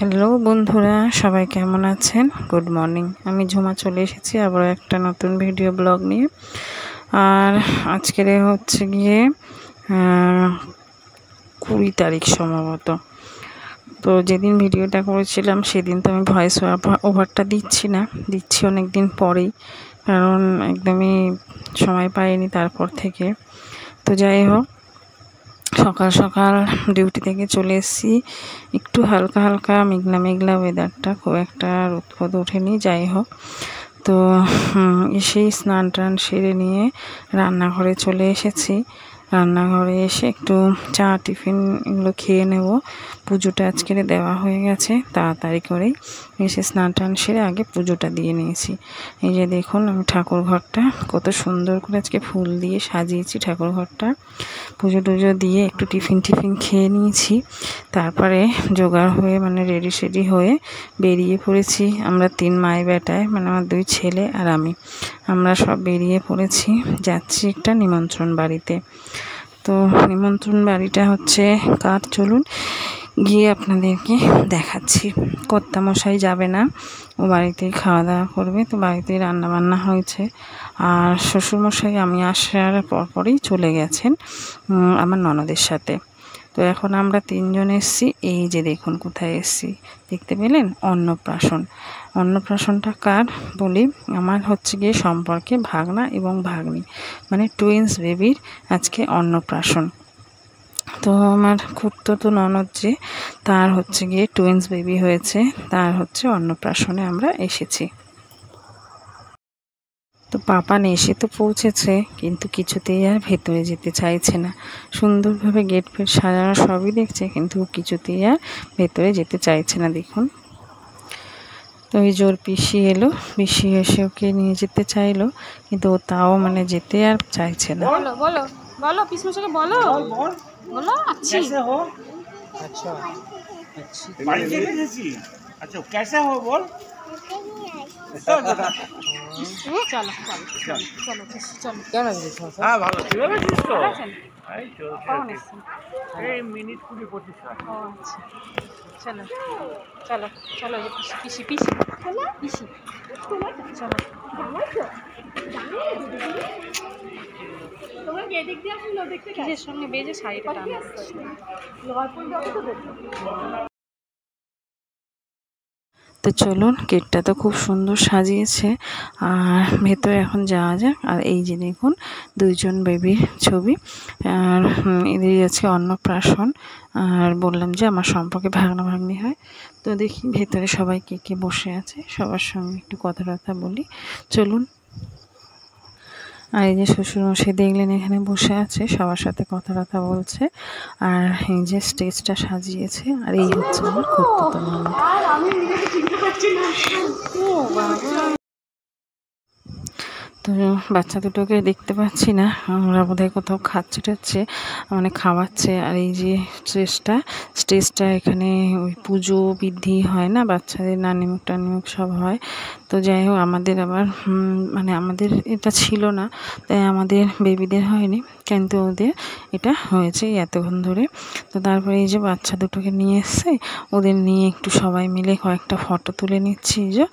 Hello বন্ধুরা, সবাই কেমন আছেন? Good morning. আমি ঝুমা চলে এসেছি আবার একটা নতুন ভিডিও ব্লগ নিয়ে। আর আজকের হচ্ছে গিয়ে 20 তারিখ সম্ভবত। তো যেদিন ভিডিওটা করেছিলাম সেদিন তো আমি ভয়েস ওভারটা দিচ্ছি অনেক দিন পরেই, কারণ একদমই সময় পাইনি তারপর থেকে। তো যাই হোক, সকাল সকাল ডিউটি থেকে চলে এসেছি। একটু হালকা হালকা মেঘলা মেঘলা ওয়েদারটা, খুব একটা রোদ ওঠেনি। যাই হোক, তো এসেই স্নান টান সেরে নিয়ে রান্নাঘরে চলে এসেছি। রান্নাঘরে এসে একটু চা টিফিন এগুলো খেয়ে নেব। পুজোটা আজকে দেওয়া হয়ে গেছে তাড়াতাড়ি করেই। এসে স্নান টান সেরে আগে পুজোটা দিয়ে নিয়েছি। এই যে দেখুন, আমি ঠাকুর ঘরটা কত সুন্দর করে আজকে ফুল দিয়ে সাজিয়েছি। ঠাকুর ঘরটা পুজো টুজো দিয়ে একটু টিফিন খেয়ে নিয়েছি। তারপরে জোগাড় হয়ে রেডি সেডি হয়ে বেরিয়ে পড়েছি। আমরা 3 মাই বেটায়, আমার 2 ছেলে আর আমরা সব বেরিয়ে পড়েছি, যাচ্ছি একটা নিমন্ত্রণ বাড়িতে। তো নিমন্ত্রণ বাড়িটা হচ্ছে কার, চলুন গিয়ে আপনাদেরকে দেখাচ্ছি। কর্তামশাই যাবে না, ও বাড়িতেই খাওয়া দাওয়া করবে। তো বাড়িতেই রান্না বান্না হয়েছে। আর শ্বশুরমশাই আমি আসার পরপরই চলে গেছেন আমার ননদের সাথে। তো এখন আমরা 3 জন এসেছি। এই যে দেখুন কোথায় এসেছি, দেখতে পেলেন? অন্নপ্রাশন। অন্নপ্রাশনটা কার বলি, আমার হচ্ছে গিয়ে সম্পর্কে ভাগনা এবং ভাগ্নি, টুইন্স বেবির আজকে অন্নপ্রাশন। তো আমার খুড়তো ননদ যে, তার হচ্ছে গিয়ে টুইন্স বেবি হয়েছে, তার হচ্ছে অন্নপ্রাশনে আমরা এসেছি। তো পাপান এসে তো পৌঁছেছে, কিন্তু কিছুতেই আর ভেতরে যেতে চাইছে না। সুন্দরভাবে গেট ফেট সাজানো সবই দেখছে, কিন্তু কিছুতেই আর ভেতরে যেতে চাইছে না। দেখুন, তো ওই জোর পিসি এলো, পিসি এসে ওকে নিয়ে যেতে চাইলো, কিন্তু ও তাও যেতে আর চাইছে না। বলো বলো বলো পিসমশাইকে বলো বলো अच्छी हो। अच्छा अच्छा कैसे हो बोल। চলো চলো চলো চলো চলো কেন হ্যাঁ ভালো ঠিক তো আছেন এই তো কখন এসেছেন? এই মিনিট 20-25 ও আচ্ছা, চলো চলো চলো, পিসি পিসি পিসি চলো। কিসের সঙ্গে বেজে শাড়িটা টান আসছে। তো চলুন, গেটটা তো খুব সুন্দর সাজিয়েছে, আর ভেতরে এখন যাওয়া যাক। আর এই যে দেখুন, 2 জন বেবির ছবি, আর এদেরই আছে অন্নপ্রাশন। আর বললাম যে আমার সম্পর্কে ভাগনা ভাগ্নি হয়। তো দেখি ভেতরে সবাই কে কে বসে আছে, সবার সঙ্গে একটু কথাবার্তা বলি, চলুন। আর এই যে শ্বশুরমশাই দেখলেন এখানে বসে আছে, সবার সাথে কথাবার্তা বলছে। আর এই যে স্টেজটা সাজিয়েছে, আর এই হচ্ছে আমার খুড়তো ননদ। তো বাচ্চা দুটোকে দেখতে পাচ্ছি না, ওরা বোধহয় কোথাও খাচ্ছে টাচ্ছে, খাওয়াচ্ছে। আর এই যে স্টেজটা এখানে ওই পুজো বিধি হয় না, বাচ্চাদের নানিমুখ টানিমুখ সব হয়। তো যাই হোক, আমাদের আবার আমাদের এটা ছিল না, তাই আমাদের বেবিদের হয়নি, কিন্তু ওদের এটা হয়েছে এতক্ষণ ধরে। তো তারপরে এই যে বাচ্চা দুটোকে নিয়ে এসছে, ওদের নিয়ে একটু সবাই মিলে কয়েকটা ফটো তুলে নিচ্ছি। যে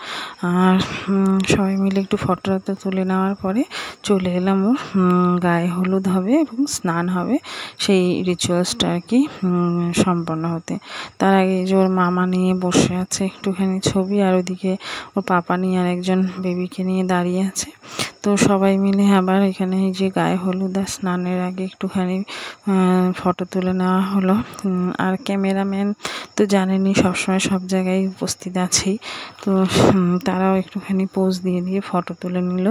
আর সবাই মিলে একটু ফটো তুলে নেওয়ার পরে চলে এলাম ওর গায়ে হলুদ হবে এবং স্নান হবে, সেই রিচুয়ালসটা আর কি সম্পন্ন হতে। তার আগে যে ওর মামা নিয়ে বসে আছে একটুখানি ছবি, আর ওদিকে ওর পাপা নিয়ে আর একজন বেবিকে নিয়ে দাঁড়িয়ে আছে। তো সবাই মিলে আবার এখানে এই যে গায়ে হলুদ আর স্নানের আগে একটুখানি ফটো তুলে নেওয়া হলো। আর ক্যামেরাম্যান তো জানেনই সবসময় সব জায়গায় উপস্থিত আছেই। তো তারাও একটুখানি পোজ দিয়ে দিয়ে ফটো তুলে নিল,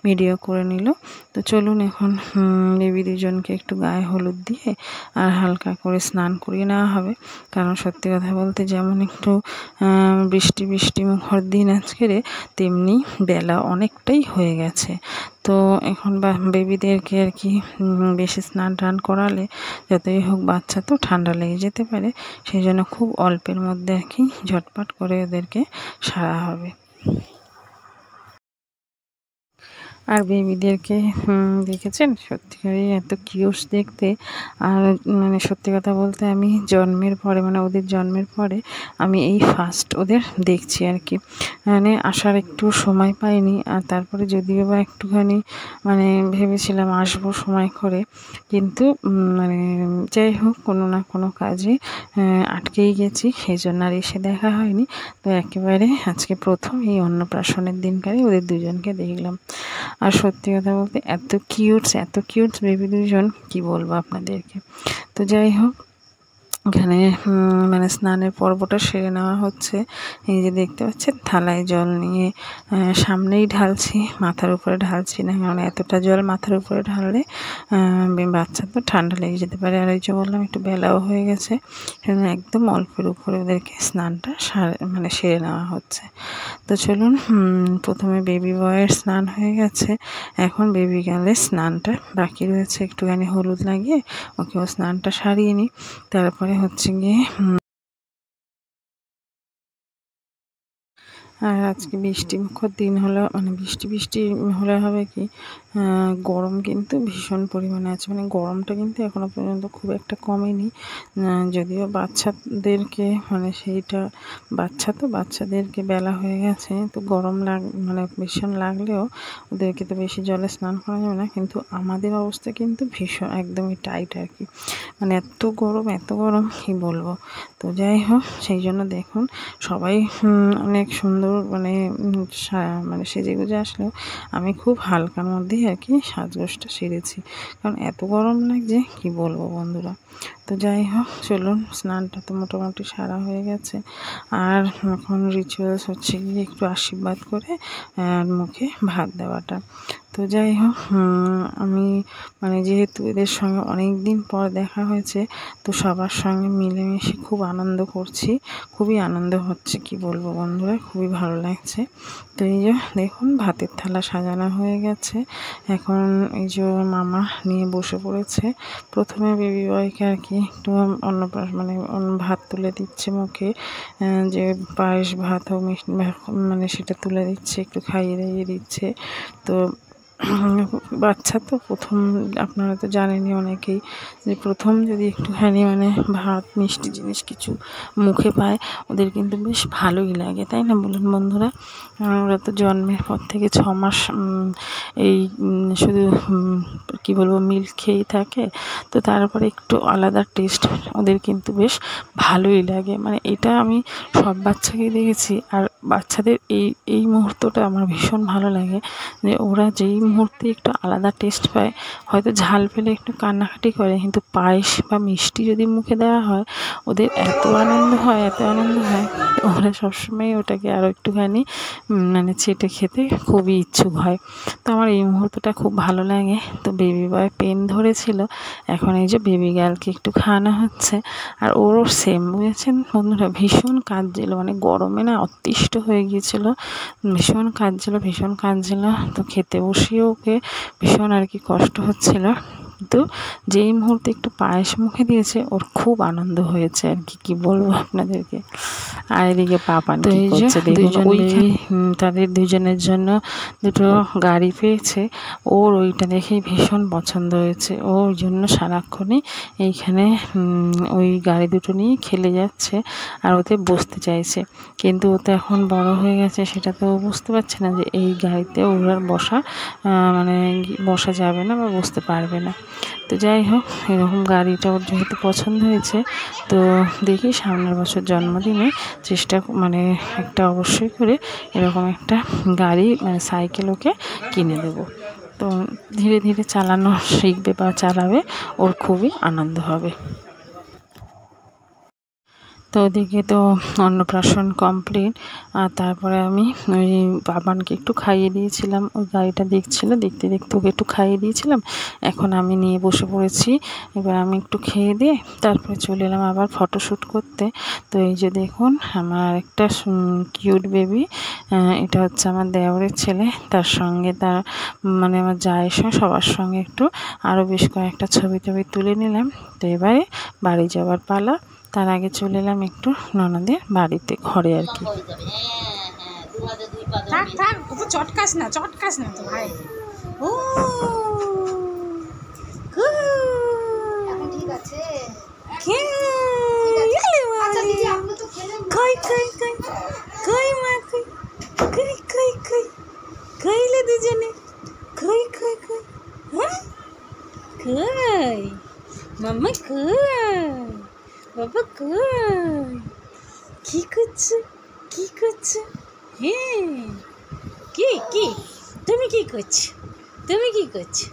ভিডিও করে নিল। তো চলুন এখন বেবি 2 জনকে একটু গায়ে হলুদ দিয়ে আর হালকা করে স্নান করিয়ে নেওয়া হবে। কারণ সত্যি কথা বলতে, যেমন একটু বৃষ্টি মুখর দিন আজকের, তেমনি বেলা অনেকটাই হয়ে গেছে। তো এখন বেবিদেরকে আর কি বেশি স্নান টান করালে যতই হোক বাচ্চা তো ঠান্ডা লেগে যেতে পারে, সেই জন্য খুব অল্পের মধ্যে আর কি ঝটপট করে ওদেরকে সারা হবে। আর বেবিদেরকে দেখেছেন, সত্যিকারই এত কিউট দেখতে। আর মানে সত্যি কথা বলতে আমি জন্মের পরে, মানে ওদের জন্মের পরে আমি এই ফার্স্ট ওদের দেখছি আর কি। মানে আসার একটু সময় পাইনি। আর তারপরে যদিও বা একটুখানি মানে ভেবেছিলাম আসবো সময় করে, কিন্তু মানে যাই হোক কোনো না কোনো কাজে আটকেই গেছি, সেই জন্য আর এসে দেখা হয়নি। তো একেবারে আজকে প্রথম এই অন্নপ্রাশনের দিনকারই ওদের দুজনকে দেখলাম। আর সত্যি কথা বলতে এত কিউট বেবি দুজন, কি বলবো আপনাদেরকে। তো যাই হোক, এখানে মানে স্নানের পর্বটা সেরে নেওয়া হচ্ছে। এই যে দেখতে পাচ্ছেন থালায় জল নিয়ে সামনেই ঢালছি, মাথার উপরে ঢালছি না, কারণ এতটা জল মাথার উপরে ঢাললে বাচ্চা তো ঠান্ডা লেগে যেতে পারে। আর এই যে বললাম একটু বেলাও হয়ে গেছে, সেজন্য একদম অল্পের উপরে ওদেরকে স্নানটা মানে সেরে নেওয়া হচ্ছে। তো চলুন, প্রথমে বেবি বয়ের স্নান হয়ে গেছে, এখন বেবি গার্লের স্নানটা বাকি রয়েছে। একটুখানি হলুদ লাগিয়ে ওকেও স্নানটা সারিয়ে নিই। তারপরে হচ্ছে গিয়ে আর আজকে বৃষ্টিমুখর দিন হলো, মানে বৃষ্টি হলে হবে কি, গরম কিন্তু ভীষণ পরিমাণে আছে। মানে গরমটা কিন্তু এখনো পর্যন্ত খুব একটা কমেনি। যদিও বাচ্চাদেরকে মানে সেইটা বাচ্চাদেরকে বেলা হয়ে গেছে, তো গরম মানে ভীষণ লাগলেও ওদেরকে তো বেশি জলে স্নান করা যাবে না। কিন্তু আমাদের অবস্থা কিন্তু ভীষণ একদমই টাইট আর কি। মানে এত গরম কি বলবো। তো যাই হোক, সেই জন্য দেখুন সবাই অনেক সুন্দর মানে মানে সেজেগুজে আসলেও আমি খুব হালকার মধ্যেই আর কি সাজগোজটা সেরেছি, কারণ এত গরম লাগছে কি বলবো বন্ধুরা। তো যাই হোক চলুন, স্নানটা তো মোটামুটি সারা হয়ে গেছে। আর এখন রিচুয়ালস হচ্ছে গিয়ে একটু আশীর্বাদ করে মুখে ভাত দেওয়াটা। তো যাই হোক, আমি মানে যেহেতু এদের সঙ্গে অনেক দিন পর দেখা হয়েছে, তো সবার সঙ্গে মিলেমিশে খুব আনন্দ করছি, খুবই আনন্দ হচ্ছে, কি বলবো বন্ধুরা, খুবই ভালো লাগছে। তো এই যে দেখুন ভাতের থালা সাজানো হয়ে গেছে, এখন এই যে মামা নিয়ে বসে পড়েছে। প্রথমে বেবি বয়কে আর কি একটু মানে ভাত তুলে দিচ্ছে মুখে, যে পায়েস ভাত হোক মিষ্টি মানে সেটা তুলে দিচ্ছে, একটু খাইয়ে দাইয়ে দিচ্ছে। তো বাচ্চা তো প্রথম, আপনারা তো জানেনই অনেকেই, যে প্রথম যদি একটুখানি মানে ভাত মিষ্টি জিনিস কিছু মুখে পায়, ওদের কিন্তু বেশ ভালোই লাগে, তাই না বলুন বন্ধুরা। ওরা তো জন্মের পর থেকে 6 মাস এই শুধু কি বলবো মিল্ক খেয়েই থাকে, তো তারপরে একটু আলাদা টেস্ট ওদের কিন্তু বেশ ভালোই লাগে। মানে এটা আমি সব বাচ্চাকেই দেখেছি। আর বাচ্চাদের এই মুহূর্তটা আমার ভীষণ ভালো লাগে, যে ওরা যেই মুহূর্তে একটু আলাদা টেস্ট পায়, হয়তো ঝাল পেলে একটু কান্নাকাটি করে, কিন্তু পায়েস বা মিষ্টি যদি মুখে দেওয়া হয় ওদের এত আনন্দ হয় ওরা সবসময় ওটাকে আরও একটুখানি মানে চেটে খেতে খুবই ইচ্ছুক হয়। তো আমার এই মুহূর্তটা খুব ভালো লাগে। তো বেবি বয় পেন ধরেছিল, এখন এই যে বেবি গার্লকে একটু খাওয়ানো হচ্ছে। আর ওরও সেম, বুঝেছেন বন্ধুরা, ভীষণ কাঁদছিল, মানে গরমে না অতিষ্ঠ হয়ে গিয়েছিল, ভীষণ কাঁদছিল। তো খেতে বসিয়ে ওকে ভীষণ আর কি কষ্ট হচ্ছিল, কিন্তু যেই মুহূর্তে একটু পায়েস মুখে দিয়েছে ওর খুব আনন্দ হয়েছে আর কি বলবো আপনাদেরকে। আর এদিকে পাপা তো এই যে তাদের দুজনের জন্য দুটো গাড়ি পেয়েছে, ওর ওইটা দেখেই ভীষণ পছন্দ হয়েছে, ও ওই জন্য সারাক্ষণই এইখানে ওই গাড়ি দুটো নিয়ে খেলে যাচ্ছে আর ওতে বসতে চাইছে। কিন্তু ও তো এখন বড় হয়ে গেছে, সেটা তো বুঝতে পারছে না যে এই গাড়িতে ওর আর মানে বসা যাবে না বা বসতে পারবে না। তো যাই হোক, এরকম গাড়িটা ওর যেহেতু পছন্দ হয়েছে, তো দেখি সামনের বছর জন্মদিনে চেষ্টা মানে একটা অবশ্যই করে এরকম একটা গাড়ি মানে সাইকেল ওকে কিনে দেবো। তো ধীরে ধীরে চালানো শিখবে বা চালাবে, ওর খুবই আনন্দ হবে। তো ওদিকে তো অন্নপ্রাশন কমপ্লিট। আর তারপরে আমি ওই বাবানকে একটু খাইয়ে দিয়েছিলাম, ওই গাড়িটা দেখতে ওকে একটু খাইয়ে দিয়েছিলাম। এখন আমি নিয়ে বসে পড়েছি, এবার আমি একটু খেয়ে দিয়ে তারপরে চলে এলাম আবার ফটোশ্যুট করতে। তো এই যে দেখুন আমার একটা কিউট বেবি, এটা হচ্ছে আমার দেওরের ছেলে, তার সঙ্গে তার মানে আমার জায়ের সঙ্গে সবার সঙ্গে একটু আরও বেশ কয়েকটা ছবি তুলে নিলাম। তো এবারে বাড়ি যাওয়ার পালা। তার আগে চলে এলাম একটু ননদের বাড়িতে, ঘরে আর কি। চটকাস না তো ভাই। ও ঠিক আছে। আচ্ছা দিদি আপনি তো খেলেন। কই কই কই কই মা কই কই কই কই কইলে দুজনে কই কই কই হ্যাঁ কই মাম্মা কই বাবা কই কি করছো কি করছো হ্যাঁ কি কি তুমি কি করছো তুমি কি করছো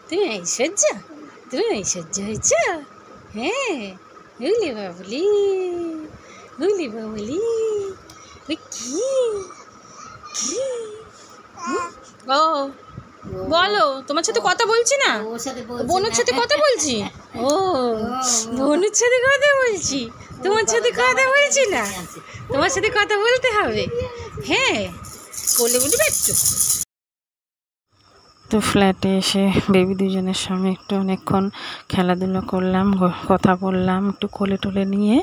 তুমি ঐশ্বর্য তুমি ঐশ্বর্য হয়েছ হ্যাঁ হুলি বাবলি হুলি বাবলি ওই কি কি ও বলো তোমার সাথে কথা বলছি না ওর সাথে বোনের সাথে কথা বলছি ও বোনের সাথে কথা বলছি তোমার সাথে কথা বলছি না তোমার সাথে কথা বলতে হবে হ্যাঁ কোলে উঠবে একটু তো ফ্ল্যাটে এসে বেবি দুজনের সঙ্গে একটু অনেকক্ষণ খেলাধুলা করলাম, কথা বললাম, একটু কোলে টোলে নিয়ে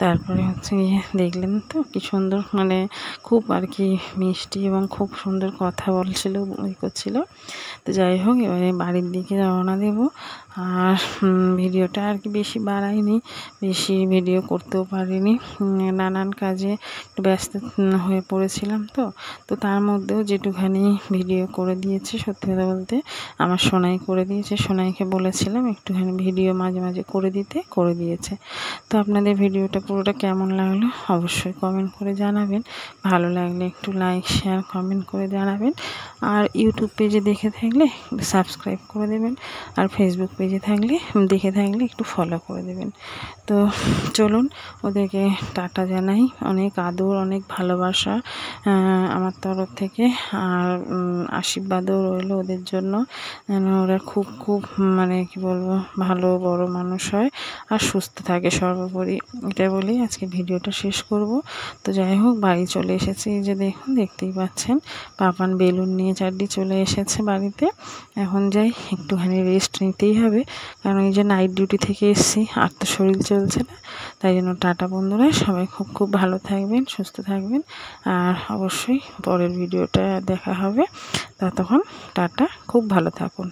তারপরে হচ্ছে গিয়ে দেখলেন তো কি সুন্দর, মানে খুব আর কি মিষ্টি এবং খুব সুন্দর কথা বলছিল, করছিল। তো যাই হোক, এবারে বাড়ির দিকে রওনা দেব। আর ভিডিওটা আর কি বেশি বাড়াইনি, বেশি ভিডিও করতেও পারিনি, নানান কাজে ব্যস্ত হয়ে পড়েছিলাম। তো তার মধ্যেও যেটুখানি ভিডিও করে দিয়েছি, সত্যি কথা বলতে আমার সোনাই করে দিয়েছে। সোনাইকে বলেছিলাম একটুখানি ভিডিও মাঝে মাঝে করে দিতে, করে দিয়েছে। তো আপনাদের ভিডিওটা পুরোটা কেমন লাগলো অবশ্যই কমেন্ট করে জানাবেন, ভালো লাগলে একটু লাইক শেয়ার কমেন্ট করে জানাবেন। আর ইউটিউব পেজে দেখে থাকলে সাবস্ক্রাইব করে দেবেন, আর ফেসবুক পেজে দেখে থাকলে একটু ফলো করে দেবেন। তো চলুন ওদেরকে টাটা জানাই, অনেক আদর, অনেক ভালোবাসা আমার তরফ থেকে, আর আশীর্বাদও রইল ওদের জন্য, যেন ওরা খুব খুব মানে কি বলবো ভালো বড় মানুষ হয় আর সুস্থ থাকে সর্বোপরি, এটা বলেই আজকে ভিডিওটা শেষ করব। তো যাই হোক, বাড়ি চলে এসেছি, এই যে দেখুন, দেখতেই পাচ্ছেন পাপান বেলুন নিয়ে চারটি চলে এসেছে বাড়িতে। এখন যাই, একটুখানি রেস্ট নিতেই হবে, কারণ এই যে নাইট ডিউটি থেকে এসেছি, আর তো শরীর চলছে না। তাই জন্য টাটা বন্ধুরা, সবাই খুব খুব ভালো থাকবেন, সুস্থ থাকবেন, আর অবশ্যই পরের ভিডিওটা দেখা হবে। ততক্ষণ টাটা, খুব ভালো থাকুন।